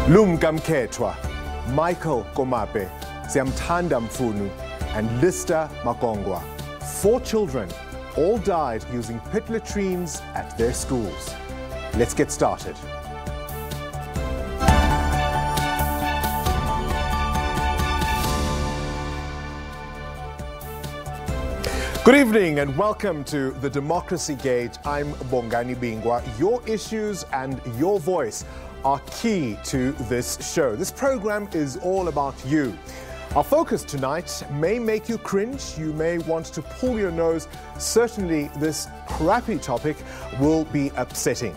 Lumkamkhethwa, Michael Komape, Siyamthanda Mfunu, and Lista Makongwa. 4 children all died using pit latrines at their schools. Let's get started. Good evening and welcome to the Democracy Gauge. I'm Bongani Bingwa. Your issues and your voice are key to this show. This program is all about you. Our focus tonight may make you cringe. You may want to pull your nose. Certainly this crappy topic will be upsetting.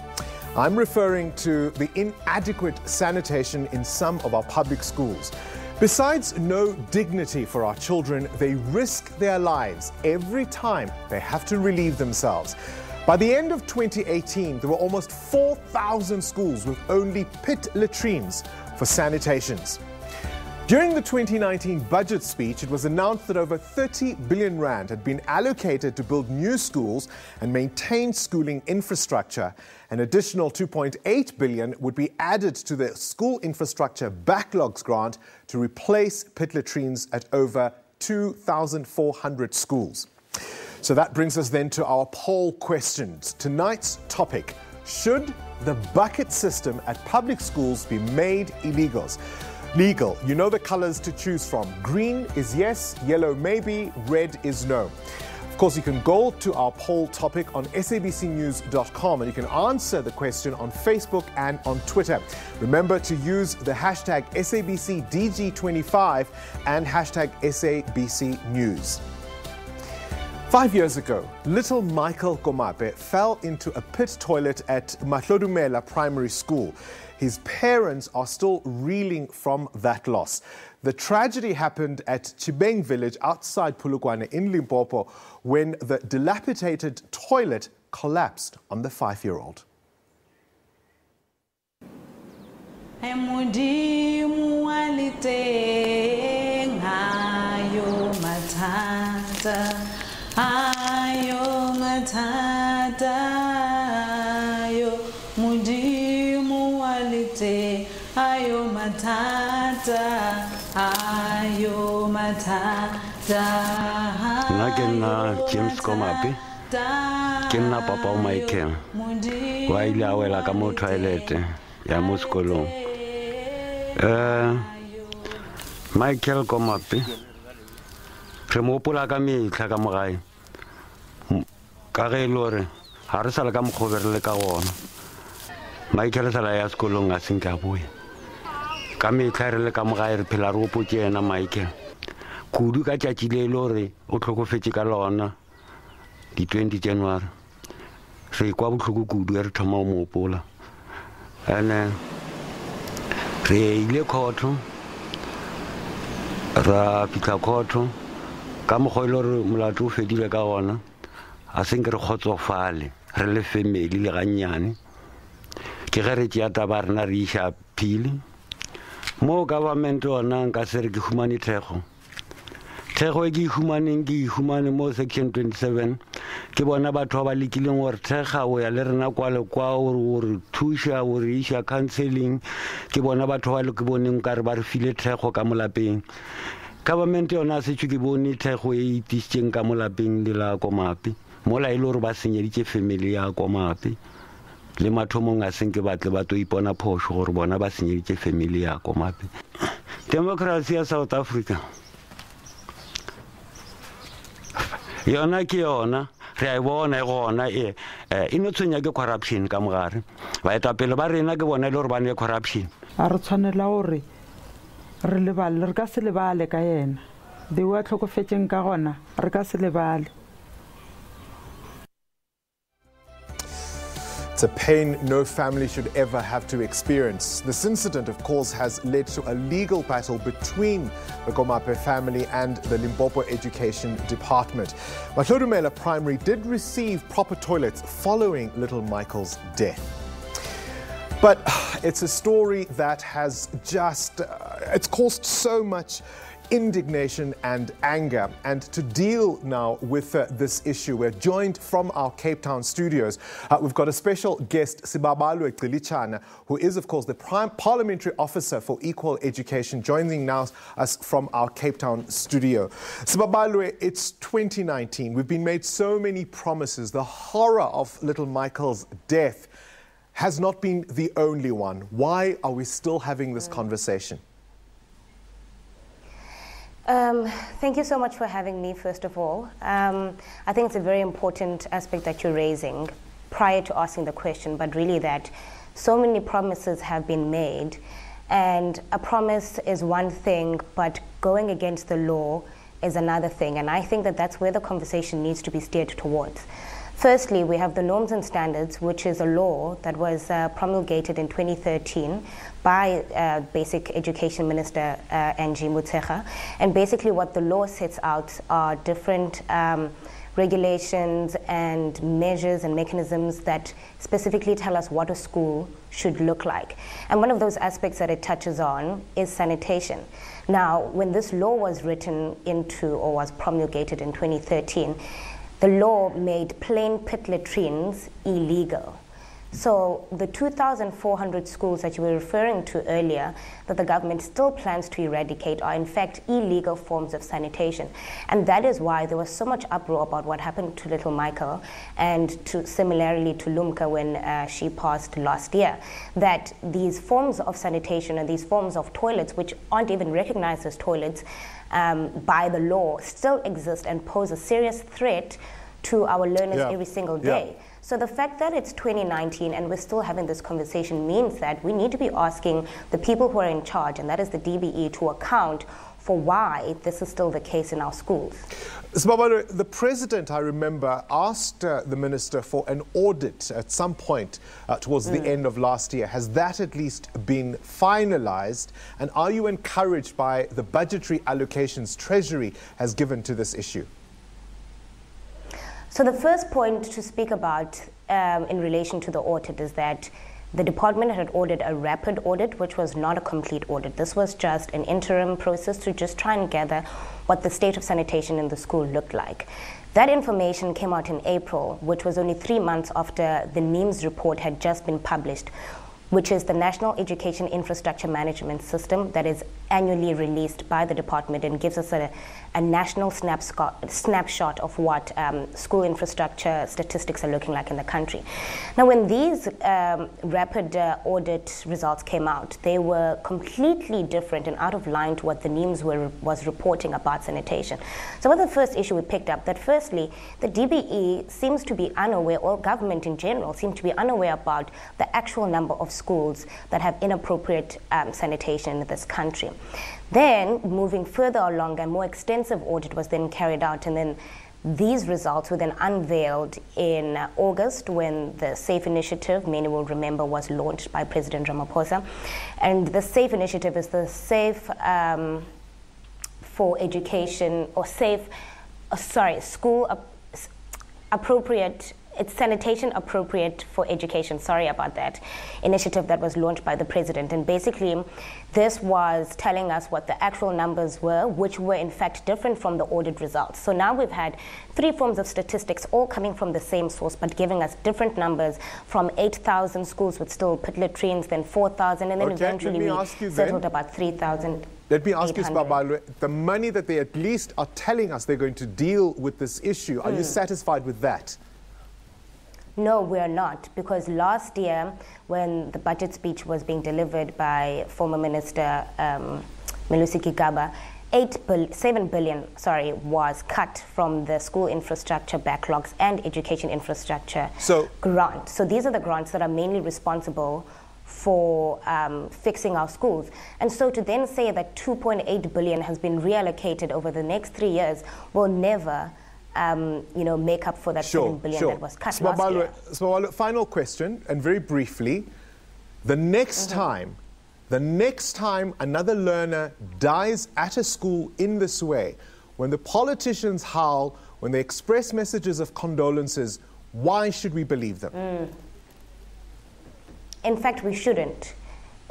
I'm referring to the inadequate sanitation in some of our public schools. Besides no dignity for our children, they risk their lives every time they have to relieve themselves. By the end of 2018, there were almost 4,000 schools with only pit latrines for sanitations. During the 2019 budget speech, it was announced that over 30 billion rand had been allocated to build new schools and maintain schooling infrastructure. An additional 2.8 billion would be added to the school infrastructure backlogs grant to replace pit latrines at over 2,400 schools. So that brings us then to our poll questions. Tonight's topic: should the bucket system at public schools be made legal? You know the colors to choose from. Green is yes, yellow maybe, red is no. Of course, you can go to our poll topic on sabcnews.com and you can answer the question on Facebook and on Twitter. Remember to use the hashtag SABCDG25 and hashtag SABCNews. 5 years ago, little Michael Komape fell into a pit toilet at Mahlodumela Primary School. His parents are still reeling from that loss. The tragedy happened at Chibeng village outside Polokwane in Limpopo when the dilapidated toilet collapsed on the 5-year-old. James Komape, Kenna Papa Michael, Waila Wela Kamo toilet, Yamuskolo. Michael Komape, Tremopula Kami, Kagamurai, Kare Lore, Harsalakam Cover Lekawan, Michael Salayas Kolonga Singapore. Kami Karele Kamarai Pilaruputi and Michael. Kudu ka tšatši lore o tlhokofetše ka lona di 20 January re kwa bohloko kudu re thoma o moopola ene re ile khotho ra pitla khotho ka mokgwa ile re molato o fedile ka gona a seng re kgotsofale re le family le gannyane ke ge re tšea taba rena re iša phili mo government ona nka se re ke humane thekgo Thego ke humane mo section 27 ke bona batho ba lekileng gore thega o ya le rena kwa le kwa o re thusha o re isha counseling ke bona batho ba le ke boneng ka re ba re file thego ka molapeng government yona se tšwe ke bone thego e itisheng ka molapeng le la Komape mola ile gore ba senyeditše family ya Komape le mathomong a seng ke batle ba to ipona phosho gore bona ba senyeditše family ya Komape. Democracy ya South Africa yona ke yona re a bona e gona e no tshwenya ke corruption ka mogare ba eta pele ba rena ke bona le gore ba ne corruption a re tshwanela gore re lebale re ka se lebale ka yena di wa tlhokofetseng ka gona re ka se lebale. It's a pain no family should ever have to experience. This incident, of course, has led to a legal battle between the Komape family and the Limpopo Education Department. Mahlodumela Primary did receive proper toilets following little Michael's death. But it's a story that has just, it's caused so much indignation and anger. And to deal now with this issue, we're joined from our Cape Town studios. We've got a special guest, Sibabalwe, who is, of course, the Parliamentary Officer for Equal Education, joining now us from our Cape Town studio. Sibabalwe, it's 2019. We've been made so many promises. The horror of little Michael's death has not been the only one. Why are we still having this conversation? Thank you so much for having me, first of all. I think it's a very important aspect that you're raising prior to asking the question, but really that so many promises have been made, and a promise is one thing, but going against the law is another thing, and I think that that's where the conversation needs to be steered towards. Firstly, we have the norms and standards, which is a law that was promulgated in 2013 by Basic Education Minister Angie Motshekga. And basically what the law sets out are different regulations and measures and mechanisms that specifically tell us what a school should look like. And one of those aspects that it touches on is sanitation. Now, when this law was written into or was promulgated in 2013, the law made plain pit latrines illegal. So the 2,400 schools that you were referring to earlier that the government still plans to eradicate are in fact illegal forms of sanitation. And that is why there was so much uproar about what happened to little Michael and similarly to Lumka when she passed last year, that these forms of sanitation and these forms of toilets, which aren't even recognized as toilets by the law, still exist and pose a serious threat to our learners every single day. So the fact that it's 2019 and we're still having this conversation means that we need to be asking the people who are in charge, and that is the DBE, to account for why this is still the case in our schools. Sibabalwe, the president, I remember, asked the minister for an audit at some point towards the end of last year. Has that at least been finalized? And are you encouraged by the budgetary allocations Treasury has given to this issue? So the first point to speak about in relation to the audit is that the department had ordered a rapid audit, which was not a complete audit. This was just an interim process to just try and gather what the state of sanitation in the school looked like. That information came out in April, which was only 3 months after the NIMS report had just been published, which is the National Education Infrastructure Management System that is annually released by the department and gives us a national snapshot of what school infrastructure statistics are looking like in the country. Now, when these rapid audit results came out, they were completely different and out of line to what the NIMS was reporting about sanitation. So what the first issue we picked up, that firstly, the DBE seems to be unaware, or government in general seems to be unaware about the actual number of schools that have inappropriate sanitation in this country. Then, moving further along, a more extensive audit was then carried out, and then these results were then unveiled in August when the SAFE initiative, many will remember, was launched by President Ramaphosa. And the SAFE initiative is the Safe for Education, or School Appropriate, it's Sanitation Appropriate for Education, sorry about that, initiative that was launched by the president. And basically, this was telling us what the actual numbers were, which were in fact different from the audit results. So now we've had 3 forms of statistics all coming from the same source, but giving us different numbers, from 8,000 schools with still pit latrines, then 4,000, and then eventually we settled about 3,000. Let me ask you, Sibabalwe, the money that they at least are telling us they're going to deal with this issue, are you satisfied with that? No, we are not, because last year, when the budget speech was being delivered by former Minister Melusi Gigaba, 7 billion was cut from the school infrastructure backlogs and education infrastructure grant. So these are the grants that are mainly responsible for fixing our schools. And so to then say that 2.8 billion has been reallocated over the next 3 years will never make up for that 7 billion that was cut last year. Sibabalwe, final question, and very briefly, the next time another learner dies at a school in this way, when the politicians howl, when they express messages of condolences, why should we believe them? In fact, we shouldn't.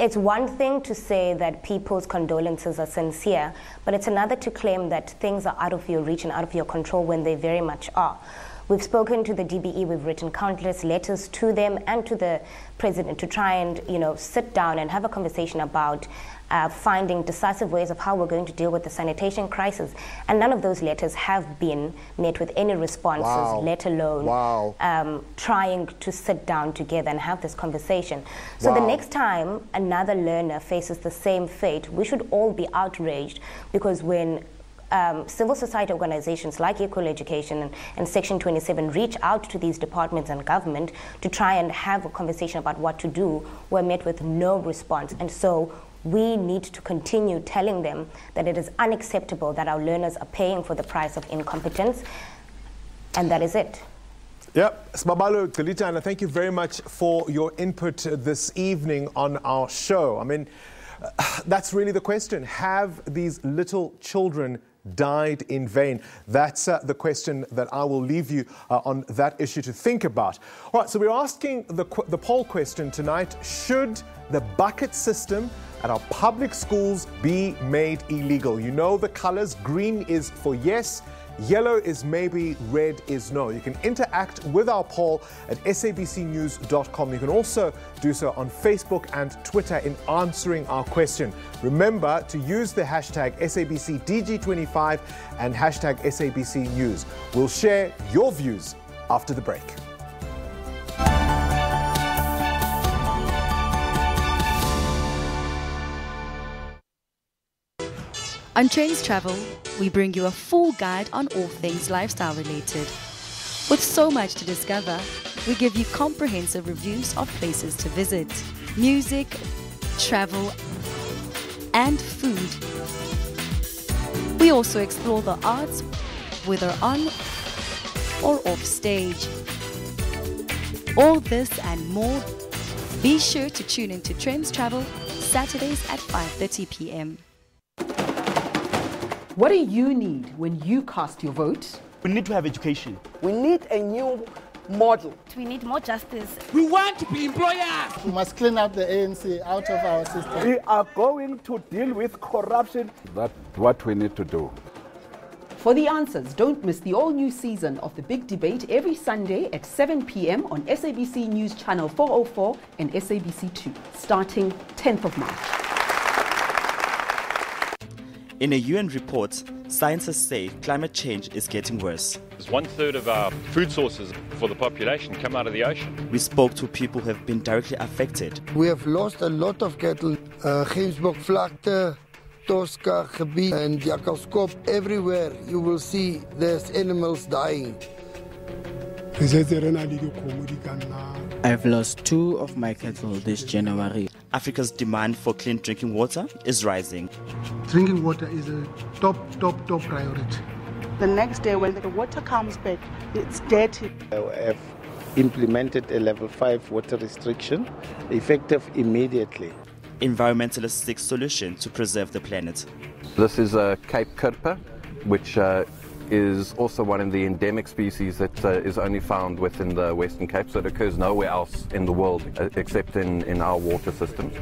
it's one thing to say that people's condolences are sincere, but it's another to claim that things are out of your reach and out of your control when they very much are. We've spoken to the DBE, we've written countless letters to them and to the president to try and, sit down and have a conversation about finding decisive ways of how we're going to deal with the sanitation crisis. And none of those letters have been met with any responses, let alone trying to sit down together and have this conversation. So the next time another learner faces the same fate, we should all be outraged, because when civil society organizations like Equal Education and Section 27 reach out to these departments and government to try and have a conversation about what to do, we're met with no response. And so we need to continue telling them that it is unacceptable that our learners are paying for the price of incompetence, and that is it. Yep, Sibabalo Gilitana, thank you very much for your input this evening on our show. I mean, that's really the question. Have these little children died in vain? That's the question that I will leave you on that issue to think about. All right, so we're asking the poll question tonight: should the bucket system at our public schools be made illegal? You know the colors. Green is for yes, yellow is maybe, red is no. You can interact with our poll at sabcnews.com. You can also do so on Facebook and Twitter in answering our question. Remember to use the hashtag SABCDG25 and hashtag SABCNews. We'll share your views after the break. On Trends Travel, we bring you a full guide on all things lifestyle related. With so much to discover, we give you comprehensive reviews of places to visit, music, travel, and food. We also explore the arts, whether on or off stage. All this and more. Be sure to tune into Trends Travel Saturdays at 5:30 p.m. What do you need when you cast your vote? We need to have education. We need a new model. We need more justice. We want to be employers. We must clean up the ANC out of our system. We are going to deal with corruption. That's what we need to do. For the answers, don't miss the all-new season of The Big Debate every Sunday at 7 p.m. on SABC News Channel 404 and SABC2, starting 10th of March. In a UN report, scientists say climate change is getting worse. 1/3 of our food sources for the population come out of the ocean. We spoke to people who have been directly affected. We have lost a lot of cattle. Gemsbokvlakte, Tosca gebied and Jakkalskop. Everywhere you will see there's animals dying. I've lost 2 of my cattle this January. Africa's demand for clean drinking water is rising. Drinking water is a top priority. The next day when the water comes back, it's dirty. I have implemented a level 5 water restriction, effective immediately. Environmentalists seek solution to preserve the planet. This is a Cape Kirpa, which is also one of the endemic species that is only found within the Western Cape, so it occurs nowhere else in the world except in our water systems.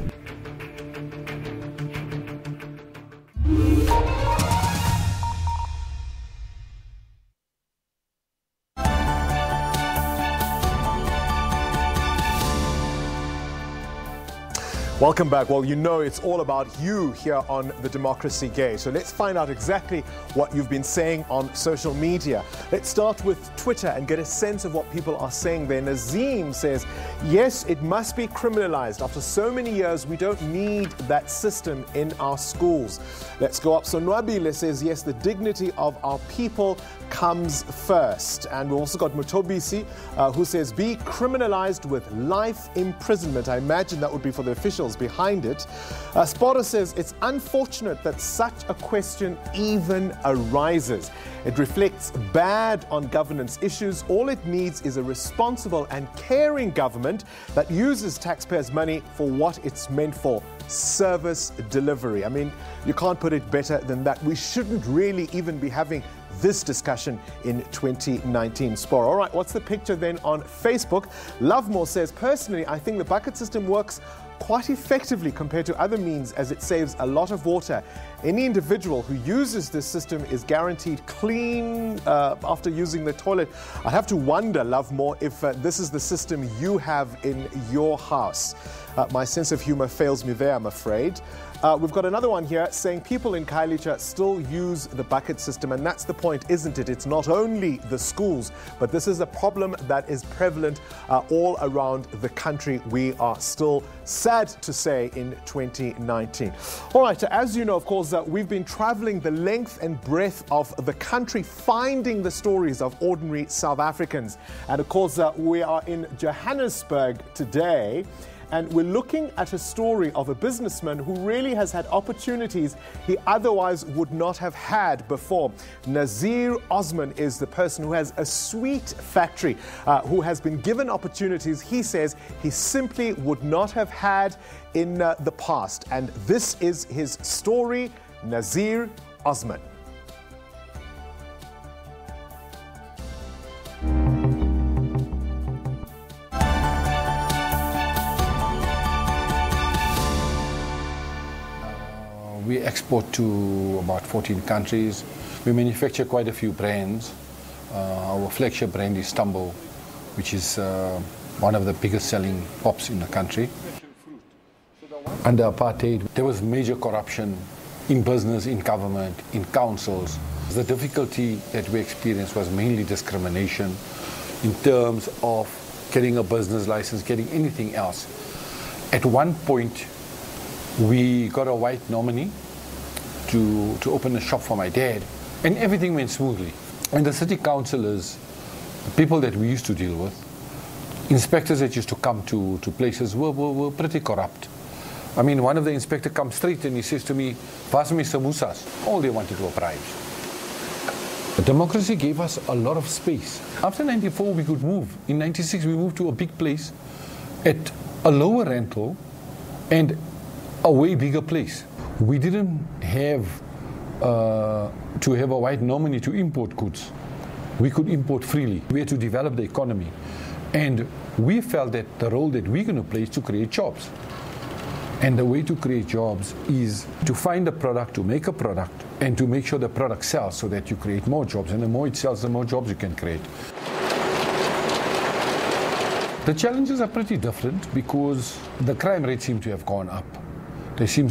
Welcome back. Well, you know it's all about you here on The Democracy Gate. So let's find out exactly what you've been saying on social media. Let's start with Twitter and get a sense of what people are saying there. Nazim says, yes, it must be criminalized. After so many years, we don't need that system in our schools. Let's go up. So Nwabile says, yes, the dignity of our people comes first. And we've also got Mutobisi, who says, be criminalized with life imprisonment. I imagine that would be for the officials behind it. Spotter says, it's unfortunate that such a question even arises. It reflects bad on governance issues. All it needs is a responsible and caring government that uses taxpayers' money for what it's meant for: service delivery. I mean, you can't put it better than that. We shouldn't really even be having this discussion in 2019. Spore. All right, what's the picture then on Facebook? Lovemore says, personally, I think the bucket system works quite effectively compared to other means, as it saves a lot of water. Any individual who uses this system is guaranteed clean after using the toilet. I have to wonder, Love More, if this is the system you have in your house. My sense of humor fails me there, I'm afraid. We've got another one here saying people in Khayelitsha still use the bucket system, and that's the point, isn't it? It's not only the schools, but this is a problem that is prevalent all around the country. We are still, sad to say, in 2019. All right, as you know, of course, we've been traveling the length and breadth of the country, finding the stories of ordinary South Africans. And of course, we are in Johannesburg today. And we're looking at a story of a businessman who really has had opportunities he otherwise would not have had before. Nazir Osman is the person who has a sweet factory, who has been given opportunities he says he simply would not have had in the past. And this is his story, Nazir Osman. We export to about 14 countries. We manufacture quite a few brands. Our flagship brand is Stumble, which is one of the biggest selling pops in the country. Under apartheid, there was major corruption in business, in government, in councils. The difficulty that we experienced was mainly discrimination in terms of getting a business license, getting anything else. At one point, we got a white nominee to open a shop for my dad, and everything went smoothly. And the city councillors, the people that we used to deal with, inspectors that used to come to places were pretty corrupt. I mean, one of the inspectors comes straight and he says to me, "Pass me samosas." All they wanted were bribes. The democracy gave us a lot of space. After 94, we could move. In 96, we moved to a big place at a lower rental and a way bigger place. We didn't have to have a white nominee to import goods. We could import freely. We had to develop the economy. And we felt that the role that we're going to play is to create jobs. And the way to create jobs is to find a product, to make a product, and to make sure the product sells so that you create more jobs. And the more it sells, the more jobs you can create. The challenges are pretty different because the crime rate seems to have gone up. We seem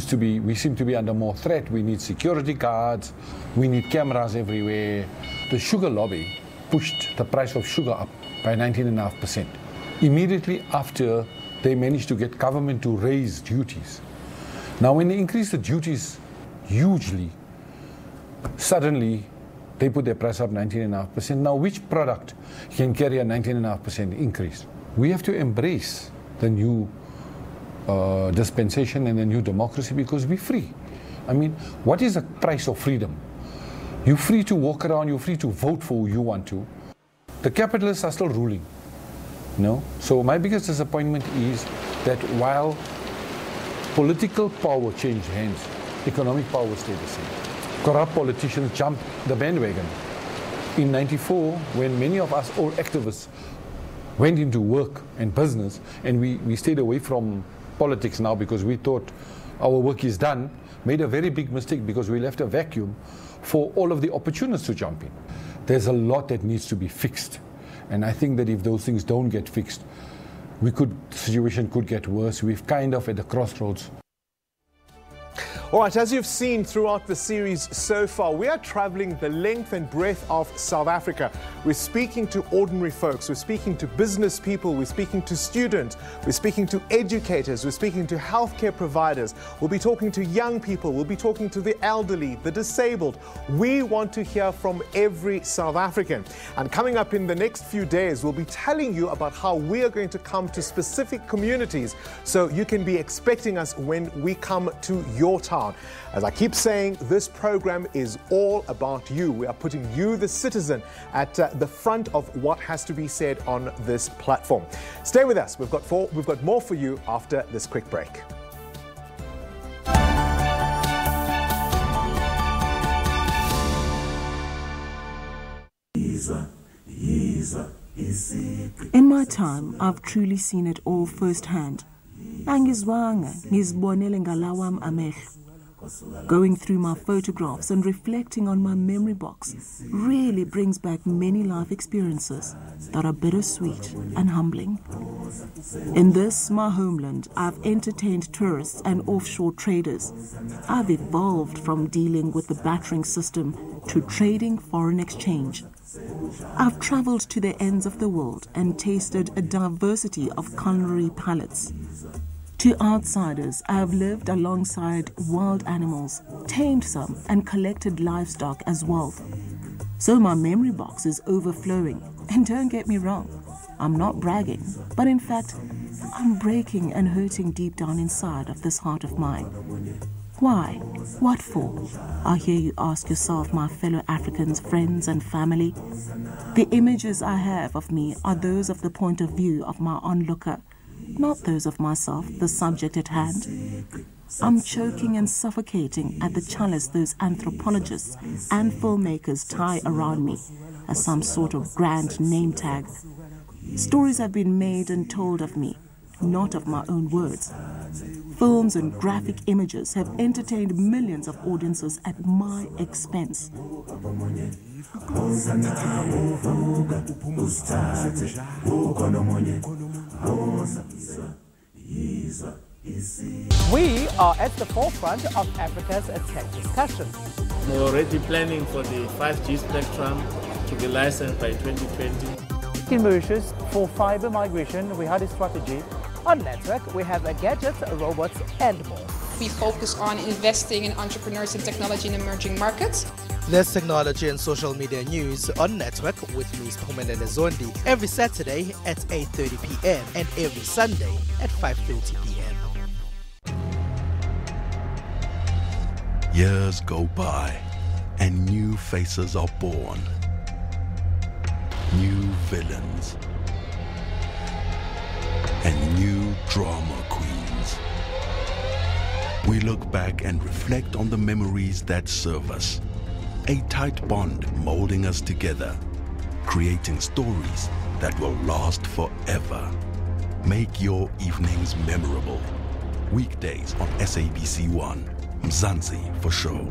to be under more threat. We need security guards. We need cameras everywhere. The sugar lobby pushed the price of sugar up by 19.5%. Immediately after, they managed to get government to raise duties. Now, when they increased the duties hugely, suddenly they put their price up 19.5%. Now, which product can carry a 19.5% increase? We have to embrace the new dispensation and the new democracy because we're free. I mean, what is the price of freedom? You're free to walk around, you're free to vote for who you want to. The capitalists are still ruling. No? So my biggest disappointment is that while political power changed hands, economic power stayed the same. Corrupt politicians jumped the bandwagon. In 94, when many of us old activists went into work and business, and we stayed away from politics now because we thought our work is done, made a very big mistake because we left a vacuum for all of the opportunists to jump in. There's a lot that needs to be fixed. And I think that if those things don't get fixed, the situation could get worse. We've kind of at the crossroads. All right, as you've seen throughout the series so far, we are traveling the length and breadth of South Africa. We're speaking to ordinary folks, we're speaking to business people, we're speaking to students, we're speaking to educators, we're speaking to healthcare providers, we'll be talking to young people, we'll be talking to the elderly, the disabled. We want to hear from every South African. And coming up in the next few days, we'll be telling you about how we are going to come to specific communities so you can be expecting us when we come to your town. As I keep saying, this program is all about you. We are putting you, the citizen, at the front of what has to be said on this platform. Stay with us. We've got more for you after this quick break. In my time, I've truly seen it all firsthand. Angizwanga ngizibonele ngalawam amehlo. Going through my photographs and reflecting on my memory box really brings back many life experiences that are bittersweet and humbling. In this, my homeland, I've entertained tourists and offshore traders. I've evolved from dealing with the battering system to trading foreign exchange. I've traveled to the ends of the world and tasted a diversity of culinary palates. To outsiders, I have lived alongside wild animals, tamed some, and collected livestock as wealth. So my memory box is overflowing. And don't get me wrong, I'm not bragging, but in fact, I'm breaking and hurting deep down inside of this heart of mine. Why? What for? I hear you ask yourself, my fellow Africans, friends and family. The images I have of me are those of the point of view of my onlooker, not those of myself, the subject at hand. I'm choking and suffocating at the chalice those anthropologists and filmmakers tie around me as some sort of grand name tag. Stories have been made and told of me, not of my own words. Films and graphic images have entertained millions of audiences at my expense. We are at the forefront of Africa's tech discussion. We're already planning for the 5G spectrum to be licensed by 2020. In Mauritius, for fiber migration, we had a strategy. On network, we have gadgets, robots, and more. We focus on investing in entrepreneurs and technology in emerging markets. There's technology and social media news on Network with me, Spumelele Zondi, every Saturday at 8:30 p.m. and every Sunday at 5:30 p.m. Years go by and new faces are born. New villains and new drama queens. We look back and reflect on the memories that serve us. A tight bond molding us together, creating stories that will last forever. Make your evenings memorable. Weekdays on SABC 1. Mzansi for sure.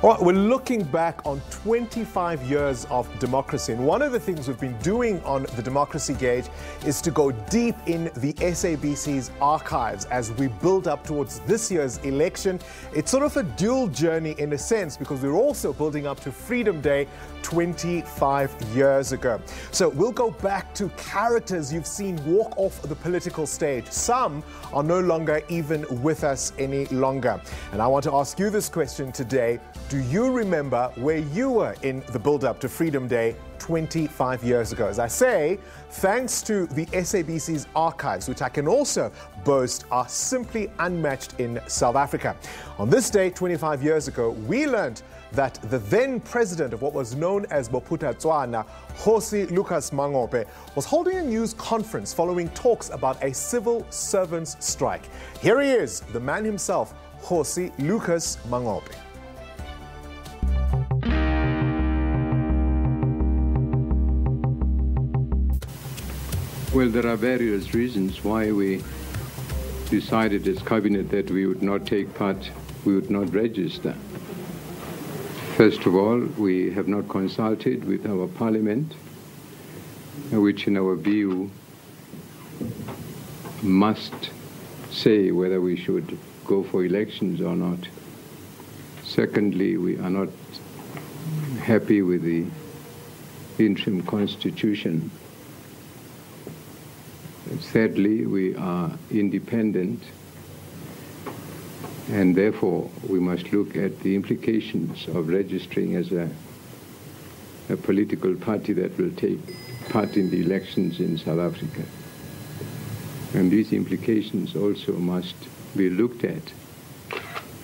All right, we're looking back on 25 years of democracy, and one of the things we've been doing on the Democracy Gauge is to go deep in the SABC's archives as we build up towards this year's election. It's sort of a dual journey in a sense, because we're also building up to Freedom Day 25 years ago. So we'll go back to characters you've seen walk off the political stage. Some are no longer even with us any longer. And I want to ask you this question today. Do you remember where you were in the build-up to Freedom Day 25 years ago? As I say, thanks to the SABC's archives, which I can also boast are simply unmatched in South Africa. On this day 25 years ago, we learned that the then president of what was known as Bophuthatswana, Kgosi Lucas Mangope, was holding a news conference following talks about a civil servants' strike. Here he is, the man himself, Kgosi Lucas Mangope. Well, there are various reasons why we decided as cabinet that we would not take part, we would not register. First of all, we have not consulted with our parliament, which in our view must say whether we should go for elections or not. Secondly, we are not happy with the interim constitution. Thirdly, we are independent, and therefore we must look at the implications of registering as a political party that will take part in the elections in South Africa. And these implications also must be looked at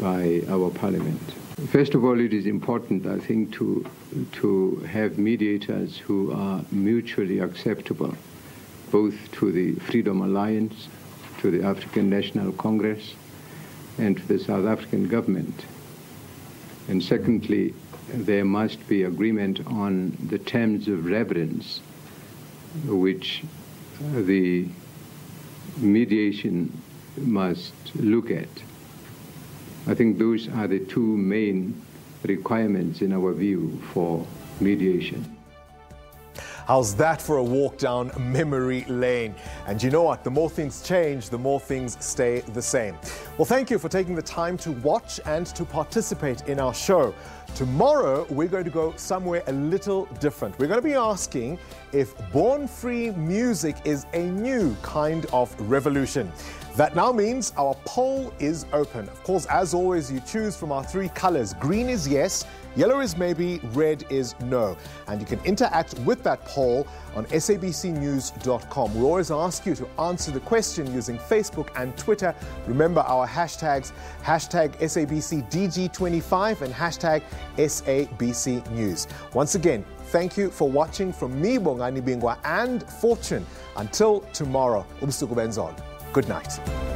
by our parliament. First of all, it is important, I think, to have mediators who are mutually acceptable, both to the Freedom Alliance, to the African National Congress, and to the South African government. And secondly, there must be agreement on the terms of reference which the mediation must look at. I think those are the two main requirements in our view for mediation. How's that for a walk down memory lane? And you know what? The more things change, the more things stay the same. Well, thank you for taking the time to watch and to participate in our show. Tomorrow, we're going to go somewhere a little different. We're going to be asking if born-free music is a new kind of revolution. That now means our poll is open. Of course, as always, you choose from our three colors. Green is yes, yellow is maybe, red is no. And you can interact with that poll on sabcnews.com. We always ask you to answer the question using Facebook and Twitter. Remember our hashtags, hashtag SABCDG25 and hashtag SABCNews. Once again, thank you for watching from me, Bongani Bingwa, and Fortune. Until tomorrow, Good night.